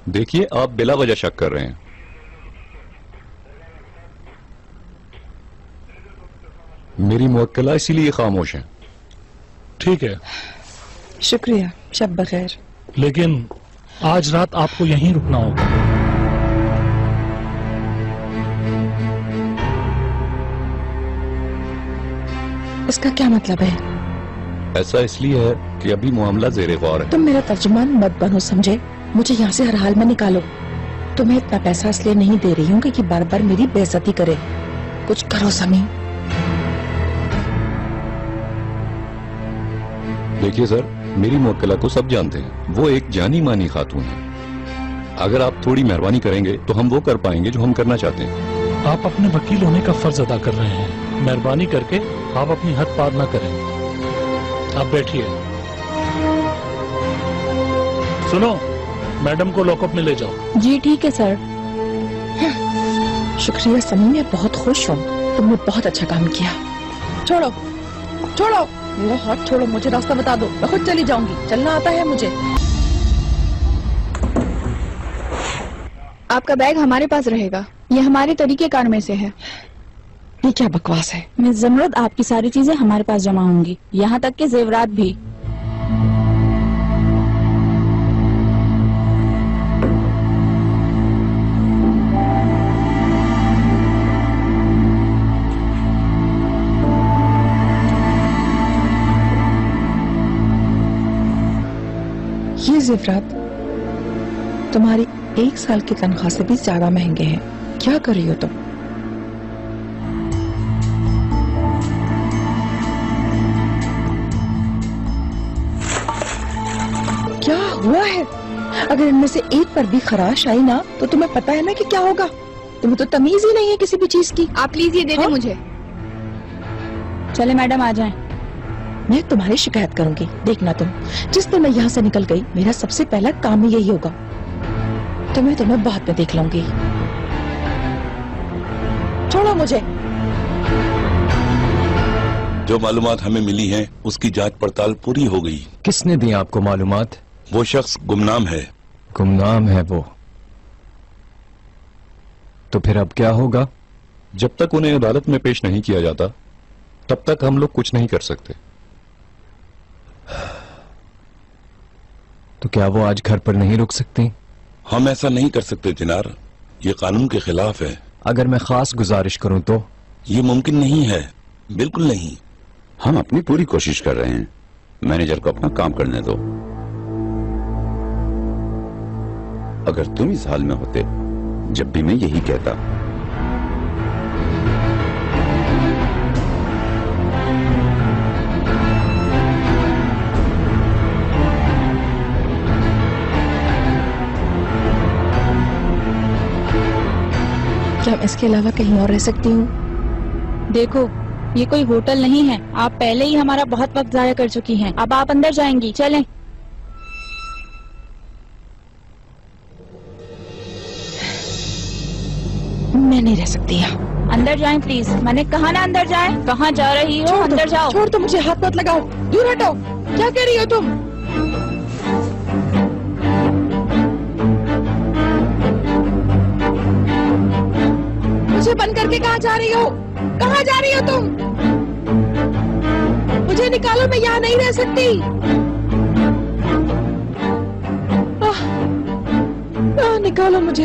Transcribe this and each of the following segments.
देखिए, आप बिला वजह शक कर रहे हैं। मेरी मुवक्किला इसीलिए खामोश है। ठीक है, शुक्रिया, शब बखैर। लेकिन आज रात आपको यहीं रुकना होगा। इसका क्या मतलब है? ऐसा इसलिए है कि अभी मामला ज़ेरे गौर है। तुम मेरा तर्जुमान मत बनो, समझे? मुझे यहाँ से हर हाल में निकालो। तुम्हें इतना पैसा इसलिए नहीं दे रही हूँ कि बार बार मेरी बेइज्जती करे। कुछ करो समी। देखिए सर, मेरी मुवक्किला को सब जानते हैं। वो एक जानी मानी खातून है। अगर आप थोड़ी मेहरबानी करेंगे तो हम वो कर पाएंगे जो हम करना चाहते हैं। आप अपने वकील होने का फर्ज अदा कर रहे हैं। मेहरबानी करके आप अपनी हद पार न करें। आप बैठिए। सुनो, मैडम को लॉकअप में ले जाओ। जी ठीक है सर। शुक्रिया समी, मैं बहुत खुश हूँ। तुमने बहुत अच्छा काम किया। छोड़ो छोड़ो मेरा हाथ छोड़ो, मुझे रास्ता बता दो, मैं खुद चली जाऊंगी। चलना आता है मुझे। आपका बैग हमारे पास रहेगा, ये हमारे तरीकेकार में से है। ये क्या बकवास है? मिस जमरुद, आपकी सारी चीजें हमारे पास जमा होंगी, यहाँ तक के जेवरात भी। ये जेवरात तुम्हारी 1 साल की तनख्वाह से भी ज्यादा महंगे हैं। क्या कर रही हो तुम? क्या हुआ है? अगर इनमें से एक पर भी खराश आई ना तो तुम्हें पता है ना कि क्या होगा। तुम्हें तो तमीज ही नहीं है किसी भी चीज की। आप प्लीज ये दे दें मुझे। चले मैडम, आ जाएं। मैं तुम्हारी शिकायत करूंगी, देखना तुम। जिस दिन मैं यहाँ से निकल गई, मेरा सबसे पहला काम ही यही होगा। तुम्हें बाद में देख लूंगी। छोड़ो मुझे। जो मालूमात हमें मिली हैं, उसकी जांच पड़ताल पूरी हो गई। किसने दी आपको मालूमात? वो शख्स गुमनाम है। गुमनाम है वो? तो फिर अब क्या होगा? जब तक उन्हें अदालत में पेश नहीं किया जाता, तब तक हम लोग कुछ नहीं कर सकते। तो क्या वो आज घर पर नहीं रुक सकती? हम ऐसा नहीं कर सकते जिनार, ये कानून के खिलाफ है। अगर मैं खास गुजारिश करूं तो? ये मुमकिन नहीं है, बिल्कुल नहीं। हम अपनी पूरी कोशिश कर रहे हैं। मैनेजर को अपना काम करने दो। अगर तुम इस हाल में होते जब भी मैं यही कहता। क्या मैं इसके अलावा कहीं और रह सकती हूँ? देखो, ये कोई होटल नहीं है। आप पहले ही हमारा बहुत वक्त जाया कर चुकी हैं। अब आप अंदर जाएंगी। चलें। मैं नहीं रह सकती यहाँ। अंदर जाएं प्लीज। मैंने कहा ना अंदर जाएं। कहाँ जा रही हो? अंदर जाओ। छोड़ दो मुझे, हाथ मत लगाओ, दूर हटो। क्या कह रही हो तुम? मुझे बंद करके कहाँ जा रही हो? कहाँ जा रही हो तुम? मुझे निकालो, मैं यहाँ नहीं रह सकती। निकालो मुझे,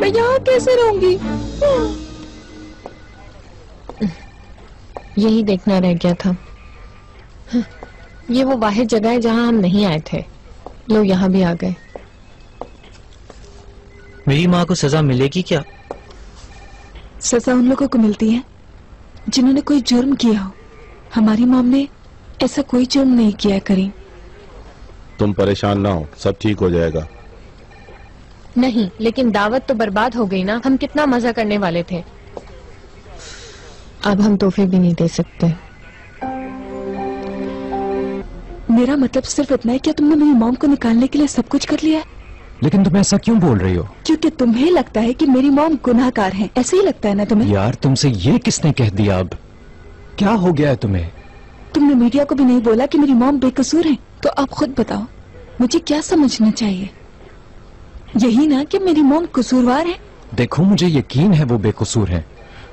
मैं यहाँ कैसे रहूंगी? यही देखना रह गया था। ये वो वाहिद जगह है जहाँ हम नहीं आए थे। लोग यहाँ भी आ गए। मेरी माँ को सजा मिलेगी क्या? सजा उन लोगों को मिलती है जिन्होंने कोई जुर्म किया हो। हमारी मॉम ने ऐसा कोई जुर्म नहीं किया है करीम। तुम परेशान ना हो, सब ठीक हो जाएगा। नहीं, लेकिन दावत तो बर्बाद हो गई ना। हम कितना मजा करने वाले थे। अब हम तोहफे भी नहीं दे सकते। मेरा मतलब सिर्फ इतना है कि तुमने मेरी मॉम को निकालने के लिए सब कुछ कर लिया है। लेकिन तुम ऐसा क्यों बोल रही हो? क्योंकि तुम्हें लगता है कि मेरी मॉम गुनाहगार है। ऐसे ही लगता है ना तुम्हें? यार, तुमसे ये किसने कह दिया? अब क्या हो गया है तुम्हें? तुमने मीडिया को भी नहीं बोला कि मेरी मॉम बेकसूर है। तो आप खुद बताओ, मुझे क्या समझना चाहिए? यही ना कि मेरी मॉम कसूरवार है। देखो मुझे यकीन है वो बेकसूर हैं,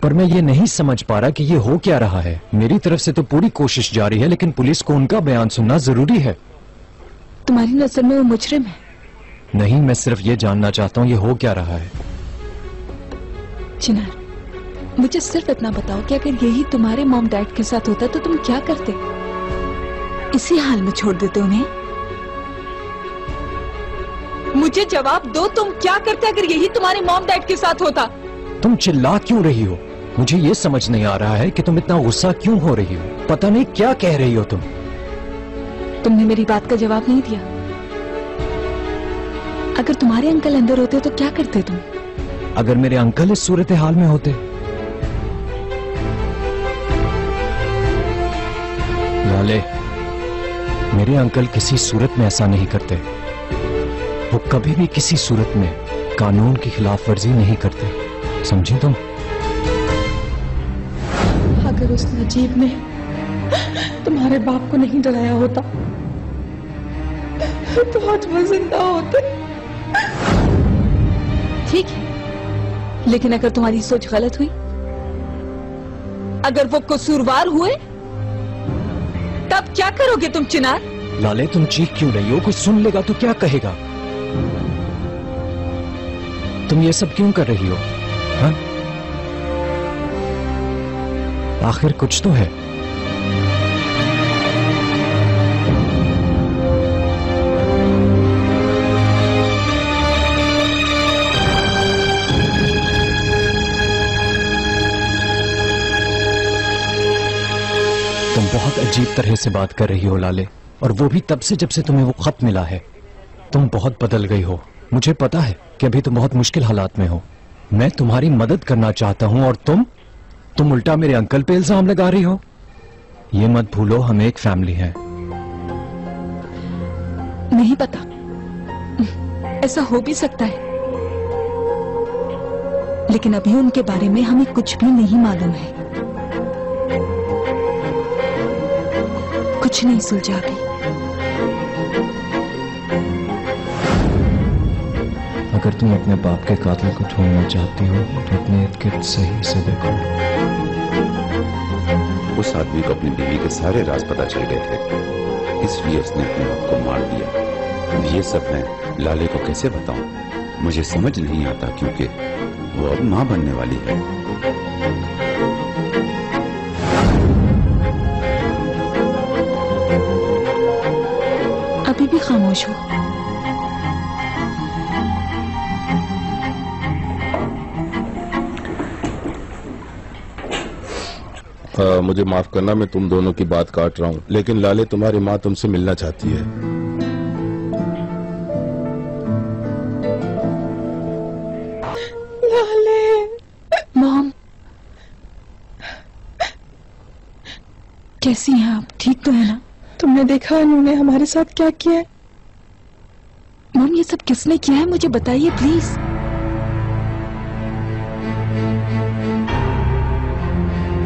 पर मैं ये नहीं समझ पा रहा कि ये हो क्या रहा है। मेरी तरफ से तो पूरी कोशिश जारी है, लेकिन पुलिस को उनका बयान सुनना जरूरी है। तुम्हारी नजर में वो मुजरिम है? नहीं, मैं सिर्फ ये जानना चाहता हूँ ये हो क्या रहा है। चिनार, मुझे सिर्फ इतना बताओ कि अगर यही तुम्हारे मॉम डैड के साथ होता तो तुम क्या करते? इसी हाल में छोड़ देते उन्हें? मुझे जवाब दो, तुम क्या करते अगर यही तुम्हारे मॉम डैड के साथ होता? तुम चिल्ला क्यों रही हो? मुझे ये समझ नहीं आ रहा है कि तुम इतना गुस्सा क्यों हो रही हो। पता नहीं क्या कह रही हो तुम। तुमने मेरी बात का जवाब नहीं दिया। अगर तुम्हारे अंकल अंदर होते तो क्या करते तुम? अगर मेरे अंकल इस सूरत हाल में होते? लाले, मेरे अंकल किसी सूरत में ऐसा नहीं करते। वो कभी भी किसी सूरत में कानून की खिलाफ वर्जी नहीं करते, समझी तुम? अगर उस नजीब ने तुम्हारे बाप को नहीं डराया होता तो आज वो जिंदा होते। ठीक है, लेकिन अगर तुम्हारी सोच गलत हुई, अगर वो कसूरवार हुए, तब क्या करोगे तुम चिनार? लाले, तुम चीख क्यों रही हो? कोई सुन लेगा तो क्या कहेगा? तुम ये सब क्यों कर रही हो? हाँ? आखिर कुछ तो है। तुम बहुत अजीब तरह से बात कर रही हो लाले, और वो भी तब से जब से तुम्हें वो खत मिला है। तुम बहुत बदल गई हो। मुझे पता है कि अभी तुम बहुत मुश्किल हालात में हो। मैं तुम्हारी मदद करना चाहता हूं और तुम उल्टा मेरे अंकल पे इल्जाम लगा रही हो। ये मत भूलो हम एक फैमिली हैं। नहीं पता, ऐसा हो भी सकता है, लेकिन अभी उनके बारे में हमें कुछ भी नहीं मालूम है। कुछ नहीं सुलझा भी। अगर तुम अपने बाप के कातिल को ढूंढना चाहती हो तो अपने इर्द गिर्द सही से देखो। उस आदमी को अपनी बीवी के सारे राज पता चल गए थे, इसलिए उसने अपने आप को मार दिया। ये सब मैं लाले को कैसे बताऊं? मुझे समझ नहीं आता, क्योंकि वो अब मां बनने वाली है। अभी भी खामोश हो? मुझे माफ करना, मैं तुम दोनों की बात काट रहा हूँ, लेकिन लाले तुम्हारी माँ तुमसे मिलना चाहती है। लाले, मॉम, कैसी हैं आप? ठीक तो है ना? तुमने देखा उन्होंने हमारे साथ क्या किया है? मॉम, ये सब किसने किया है मुझे बताइए प्लीज।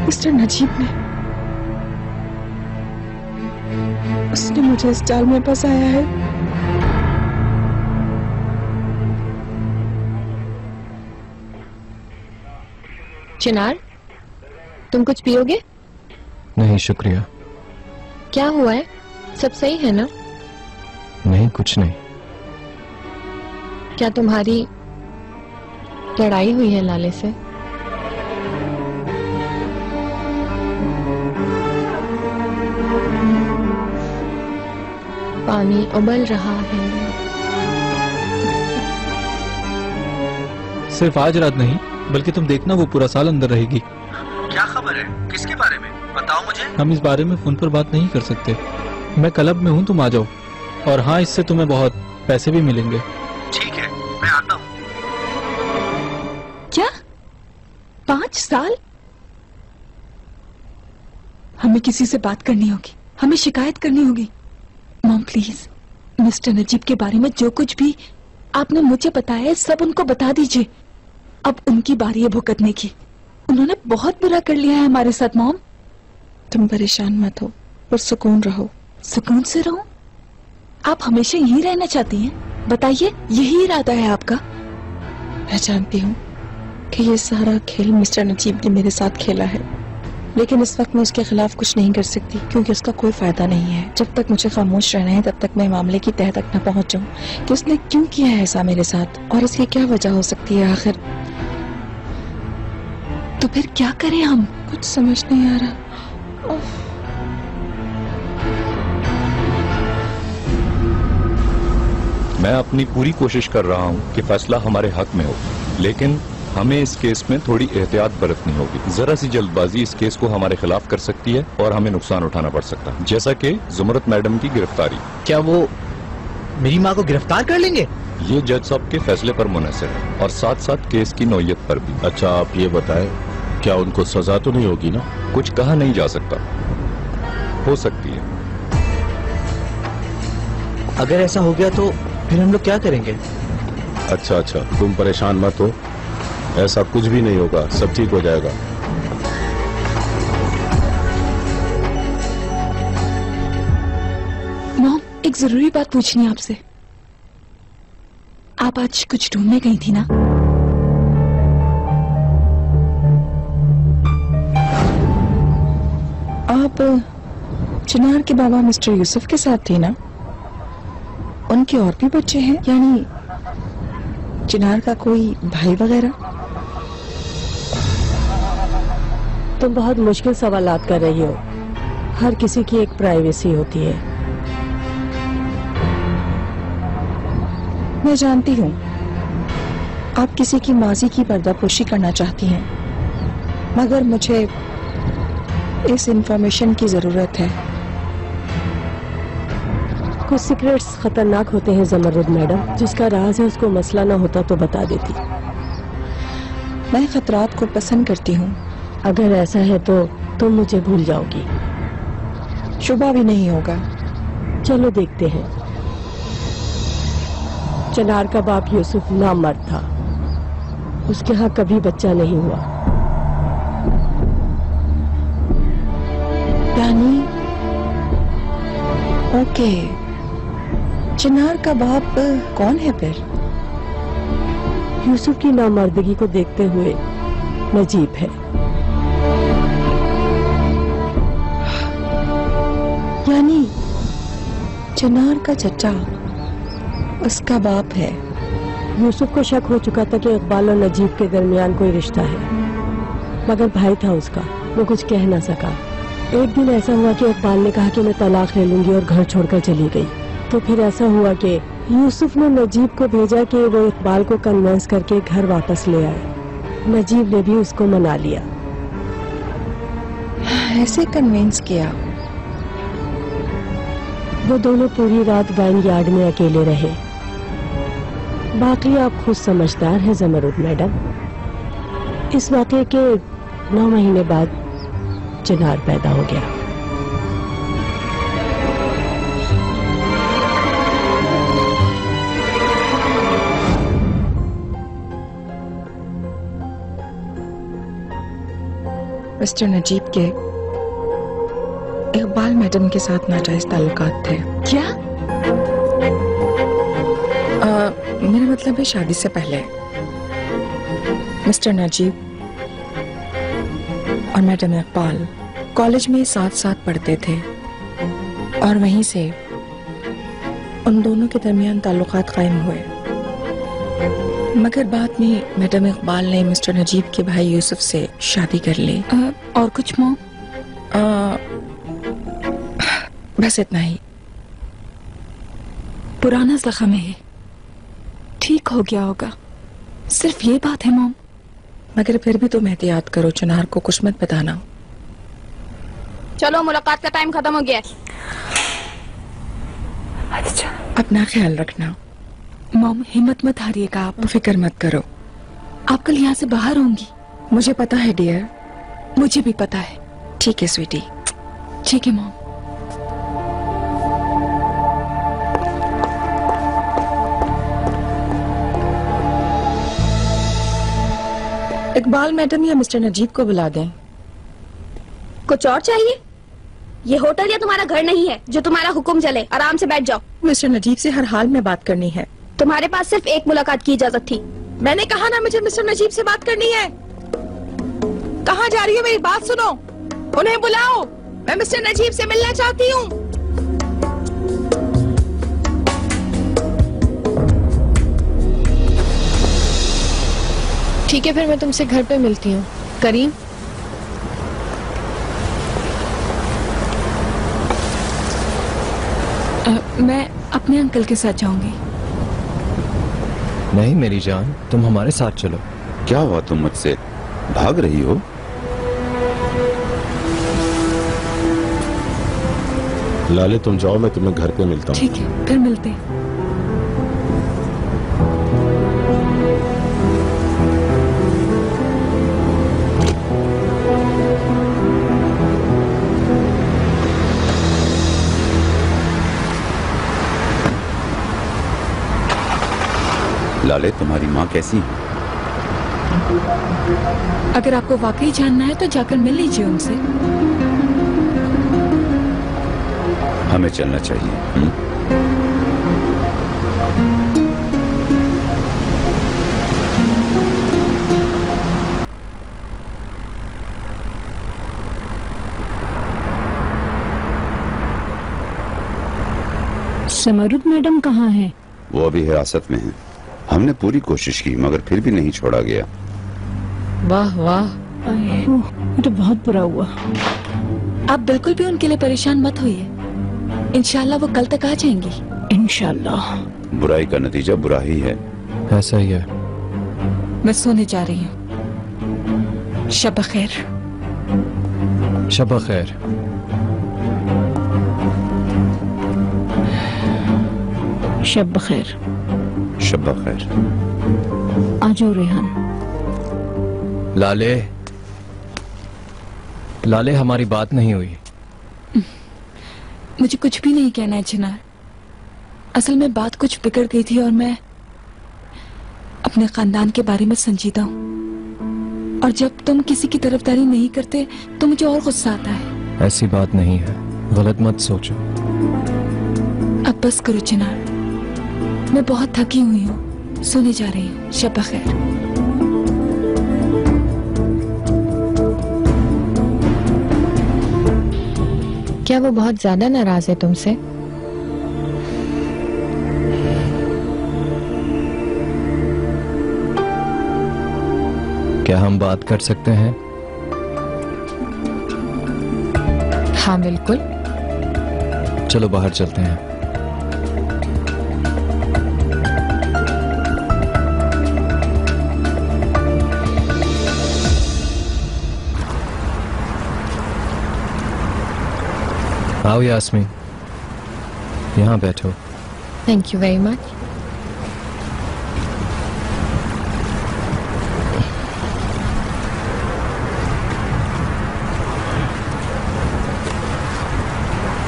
मिस्टर नजीब ने। उसने मुझे इस जाल में फंसाया है। चिनार, तुम कुछ पियोगे? नहीं शुक्रिया। क्या हुआ है? सब सही है ना? नहीं, कुछ नहीं। क्या तुम्हारी लड़ाई हुई है लाले से? पानी उबल रहा है। सिर्फ आज रात नहीं, बल्कि तुम देखना वो पूरा साल अंदर रहेगी। क्या खबर है? किसके बारे में? बताओ मुझे। हम इस बारे में फोन पर बात नहीं कर सकते। मैं क्लब में हूँ, तुम आ जाओ। और हाँ, इससे तुम्हें बहुत पैसे भी मिलेंगे। ठीक है, मैं आता हूँ। क्या 5 साल? हमें किसी से बात करनी होगी, हमें शिकायत करनी होगी। मॉम प्लीज, मिस्टर नजीब के बारे में जो कुछ भी आपने मुझे बताया है सब उनको बता दीजिए। अब उनकी बारी है भुगतने की। उन्होंने बहुत बुरा कर लिया है हमारे साथ। मॉम, तुम परेशान मत हो और सुकून रहो। सुकून से रहो? आप हमेशा यहीं रहना चाहती हैं? बताइए, यही इरादा है आपका? मैं जानती हूँ कि ये सारा खेल मिस्टर नजीब ने मेरे साथ खेला है, लेकिन इस वक्त मैं उसके खिलाफ कुछ नहीं कर सकती क्योंकि उसका कोई फायदा नहीं है। जब तक मुझे खामोश रहना है तब तक मैं मामले की तह तक न पहुंच जाऊं कि उसने क्यों किया है ऐसा मेरे साथ और इसकी क्या वजह हो सकती है आखिर। तो फिर क्या करें हम? कुछ समझ नहीं आ रहा। मैं अपनी पूरी कोशिश कर रहा हूं कि फैसला हमारे हक में हो, लेकिन हमें इस केस में थोड़ी एहतियात बरतनी होगी। जरा सी जल्दबाजी इस केस को हमारे खिलाफ कर सकती है और हमें नुकसान उठाना पड़ सकता है, जैसा कि जुमरत मैडम की गिरफ्तारी। क्या वो मेरी माँ को गिरफ्तार कर लेंगे? ये जज साहब के फैसले पर मुनहसर है और साथ साथ केस की नौयत पर भी। अच्छा, आप ये बताएं, क्या उनको सजा तो नहीं होगी ना? कुछ कहा नहीं जा सकता, हो सकती है। अगर ऐसा हो गया तो फिर हम लोग क्या करेंगे? अच्छा, तुम परेशान मत हो, ऐसा कुछ भी नहीं होगा, सब ठीक हो जाएगा। मॉम, एक जरूरी बात पूछनी है आपसे। आप आज कुछ ढूंढने गई थी ना? आप चिनार के बाबा मिस्टर यूसुफ के साथ थी ना? उनके और भी बच्चे हैं, यानी चिनार का कोई भाई वगैरह? तुम बहुत मुश्किल सवालात कर रही हो। हर किसी की एक प्राइवेसी होती है। मैं जानती हूँ आप किसी की माजी की पर्दापोशी करना चाहती हैं, मगर मुझे इस इंफॉर्मेशन की जरूरत है। कुछ सीक्रेट्स खतरनाक होते हैं ज़मरुद मैडम, जिसका राज है उसको मसला ना होता तो बता देती। मैं खतरात को पसंद करती हूँ। अगर ऐसा है तो तुम मुझे भूल जाओगी। शुबा भी नहीं होगा। चलो देखते हैं। चिनार का बाप यूसुफ नामर्द था, उसके यहाँ कभी बच्चा नहीं हुआ। यानी ओके, चिनार का बाप कौन है फिर? यूसुफ की नामर्दगी को देखते हुए नजीब है। यानी चिनार का चचा उसका बाप है। यूसुफ को शक हो चुका था कि इकबाल और नजीब के दरमियान कोई रिश्ता है, मगर भाई था उसका, वो कुछ कह ना सका। एक दिन ऐसा हुआ कि इकबाल ने कहा कि मैं तलाक ले लूंगी और घर छोड़कर चली गई। तो फिर ऐसा हुआ कि यूसुफ ने नजीब को भेजा कि वो इकबाल को कन्विंस करके घर वापस ले आए। नजीब ने भी उसको मना लिया। ऐसे कन्विंस किया? वो दोनों पूरी रात वाइन यार्ड में अकेले रहे। बाकी आप खुद समझदार हैं ज़मरुद मैडम। इस वाक़े के 9 महीने बाद चिनार पैदा हो गया। मिस्टर नजीब के इकबाल मैडम के साथ नाजायज ताल्लुकात थे। क्या? मेरा मतलब है शादी से पहले मिस्टर नजीब और मैडम इकबाल कॉलेज में साथ साथ पढ़ते थे और वहीं से उन दोनों के दरमियान ताल्लुकात कायम हुए। मगर बाद में मैडम इकबाल ने मिस्टर नजीब के भाई यूसुफ से शादी कर ली। और कुछ मॉम? बस इतना ही। पुराना जख्म है, ठीक हो गया होगा। सिर्फ ये बात है मॉम। मगर फिर भी तुम एहतियात करो, चिनार को कुछ मत बताना। चलो, मुलाकात का टाइम खत्म हो गया। अच्छा, अपना ख्याल रखना। मॉम, हिम्मत मत हारिएगा आप। फिक्र मत करो। आप कल यहाँ से बाहर होंगी। मुझे पता है डियर। मुझे भी पता है। ठीक है स्वीटी। ठीक है मॉम। इकबाल मैडम या मिस्टर नजीब को बुला दें। कुछ और चाहिए? ये होटल या तुम्हारा घर नहीं है जो तुम्हारा हुक्म चले। आराम से बैठ जाओ। मिस्टर नजीब से हर हाल में बात करनी है। तुम्हारे पास सिर्फ एक मुलाकात की इजाजत थी। मैंने कहा ना मुझे मिस्टर नजीब से बात करनी है। कहाँ जा रही हो? मेरी बात सुनो, उन्हें बुलाओ, मैं मिस्टर नजीब से मिलना चाहती हूँ। ठीक है, फिर मैं तुमसे घर पे मिलती हूँ। करीम, मैं अपने अंकल के साथ जाऊंगी। नहीं मेरी जान, तुम हमारे साथ चलो। क्या हुआ, तुम मुझसे भाग रही हो? लाले तुम जाओ, मैं तुम्हें घर पे मिलता हूँ। ठीक है, फिर मिलते हैं। लाले, तुम्हारी माँ कैसी है? अगर आपको वाकई जानना है तो जाकर मिल लीजिए उनसे। हमें चलना चाहिए। समरुद मैडम कहाँ हैं? वो अभी हिरासत में हैं। हमने पूरी कोशिश की मगर फिर भी नहीं छोड़ा गया। वाह वाह, तो बहुत बुरा हुआ। आप बिल्कुल भी उनके लिए परेशान मत होइए, इंशाल्लाह वो कल तक आ जाएंगी। इंशाल्लाह। बुराई का नतीजा बुरा ही है। ऐसा ही है। मैं सोने जा रही हूँ। शब खैर। शब खैर। शब खैर। शब खैर। आ जाओ रेहान। लाले, लाले हमारी बात नहीं हुई। मुझे कुछ भी नहीं कहना है चिनार। असल में बात कुछ बिगड़ गई थी और मैं अपने खानदान के बारे में संजीदा हूँ, और जब तुम किसी की तरफदारी नहीं करते तो मुझे और गुस्सा आता है। ऐसी बात नहीं है, गलत मत सोचो। अब बस करो चिनार, मैं बहुत थकी हुई हूँ, सोने जा रही हूँ। शब खैर। क्या वो बहुत ज्यादा नाराज है तुमसे? क्या हम बात कर सकते हैं? हाँ बिल्कुल। चलो बाहर चलते हैं। आओ यास्मीन, यहाँ बैठो। Thank you very much.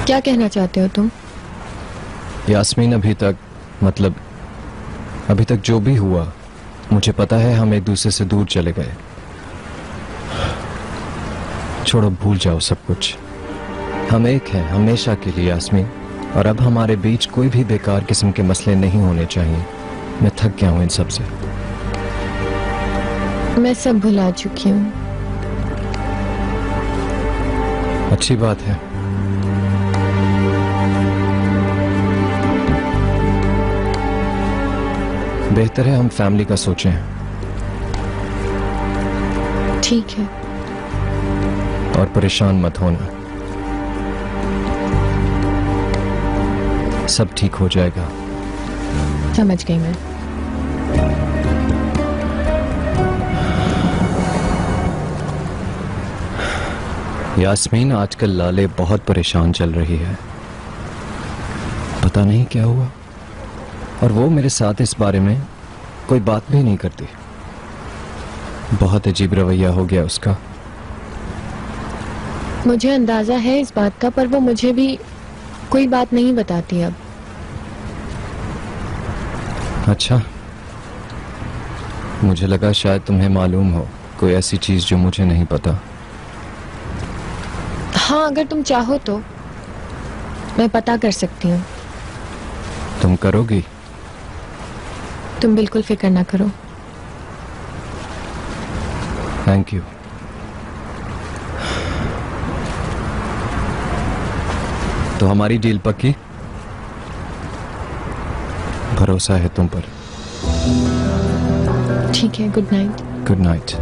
क्या कहना चाहते हो तुम? यास्मीन, अभी तक जो भी हुआ, मुझे पता है हम एक दूसरे से दूर चले गए। छोड़ो, भूल जाओ सब कुछ। हम एक हैं हमेशा के लिए यास्मीन, और अब हमारे बीच कोई भी बेकार किस्म के मसले नहीं होने चाहिए। मैं थक गया हूं इन सब से। मैं सब भुला चुकी हूँ। अच्छी बात है। बेहतर है हम फैमिली का सोचें। ठीक है। और परेशान मत होना, सब ठीक हो जाएगा। समझ गई मैं। यास्मीन, आजकल लाले बहुत परेशान चल रही है, पता नहीं क्या हुआ, और वो मेरे साथ इस बारे में कोई बात भी नहीं करती। बहुत अजीब रवैया हो गया उसका। मुझे अंदाजा है इस बात का, पर वो मुझे भी कोई बात नहीं बताती अब। अच्छा, मुझे लगा शायद तुम्हें मालूम हो कोई ऐसी चीज जो मुझे नहीं पता। हाँ, अगर तुम चाहो तो मैं पता कर सकती हूँ। तुम करोगी? तुम बिल्कुल फिक्र ना करो। Thank you. तो हमारी डील पक्की? भरोसा है तुम पर। ठीक है, गुड नाइट। Good night.